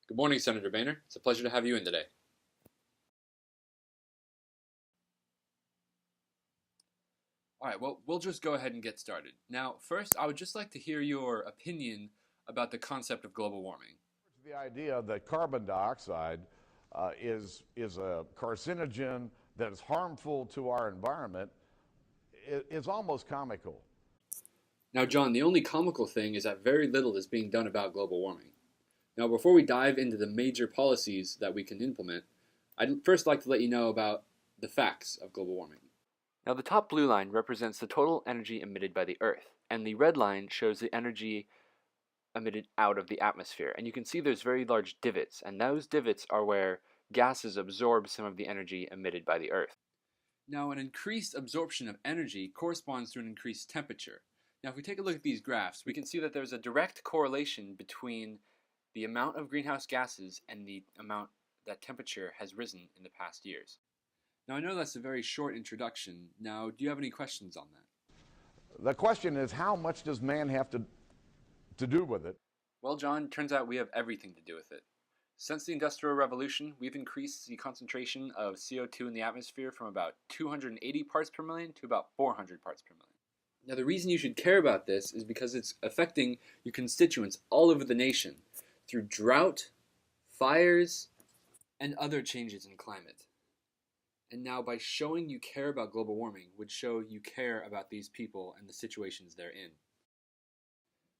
Good morning, Senator Boehner. It's a pleasure to have you in today. All right, well, we'll just go ahead and get started. Now, first, I would just like to hear your opinion about the concept of global warming. The idea that carbon dioxide is a carcinogen that is harmful to our environment is almost comical. Now, John, the only comical thing is that very little is being done about global warming. Now, before we dive into the major policies that we can implement, I'd first like to let you know about the facts of global warming. Now, the top blue line represents the total energy emitted by the Earth, and the red line shows the energy emitted out of the atmosphere. And you can see there's very large divots, and those divots are where gases absorb some of the energy emitted by the Earth. Now, an increased absorption of energy corresponds to an increased temperature. Now, if we take a look at these graphs, we can see that there's a direct correlation between the amount of greenhouse gases and the amount that temperature has risen in the past years. Now, I know that's a very short introduction. Now, do you have any questions on that? The question is, how much does man have to do with it? Well, John, turns out we have everything to do with it. Since the Industrial Revolution, we've increased the concentration of CO2 in the atmosphere from about 280 parts per million to about 400 parts per million. Now, the reason you should care about this is because it's affecting your constituents all over the nation through drought, fires, and other changes in climate. And now, by showing you care about global warming would show you care about these people and the situations they're in.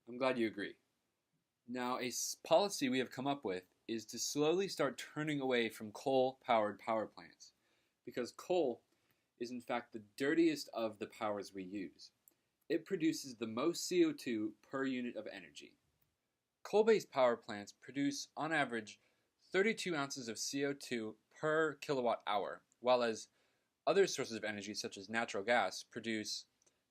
I'm glad you agree. Now, a policy we have come up with is to slowly start turning away from coal-powered power plants, because coal is in fact the dirtiest of the powers we use. It produces the most CO2 per unit of energy. Coal-based power plants produce, on average, 32 ounces of CO2 per kilowatt hour, while as other sources of energy, such as natural gas, produce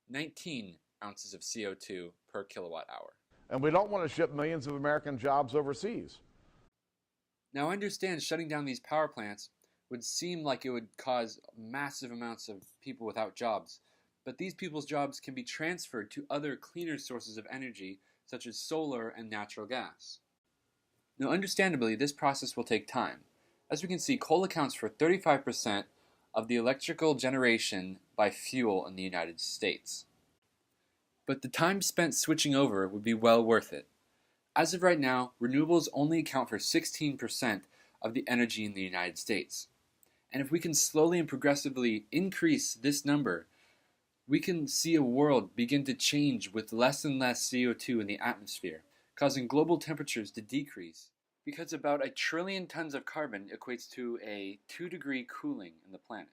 19 ounces of CO2 per kilowatt hour. And we don't want to ship millions of American jobs overseas. Now, I understand shutting down these power plants would seem like it would cause massive amounts of people without jobs, but these people's jobs can be transferred to other cleaner sources of energy, such as solar and natural gas. Now, understandably, this process will take time. As we can see, coal accounts for 35% of the electrical generation by fuel in the United States. But the time spent switching over would be well worth it. As of right now, renewables only account for 16% of the energy in the United States. And if we can slowly and progressively increase this number, we can see a world begin to change with less and less CO2 in the atmosphere, causing global temperatures to decrease, because about 1 trillion tons of carbon equates to a 2-degree cooling in the planet.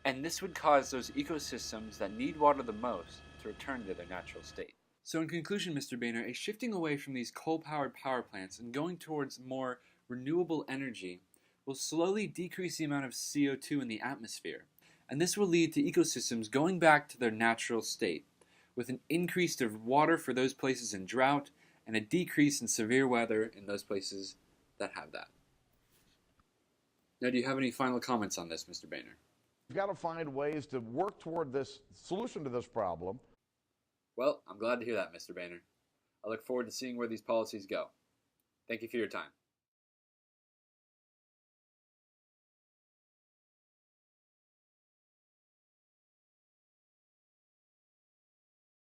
And this would cause those ecosystems that need water the most to return to their natural state. So in conclusion, Mr. Boehner, a shifting away from these coal-powered power plants and going towards more renewable energy will slowly decrease the amount of CO2 in the atmosphere. And this will lead to ecosystems going back to their natural state, with an increase of water for those places in drought and a decrease in severe weather in those places that have that. Now, do you have any final comments on this, Mr. Boehner? We've got to find ways to work toward this solution to this problem. Well, I'm glad to hear that, Mr. Boehner. I look forward to seeing where these policies go. Thank you for your time.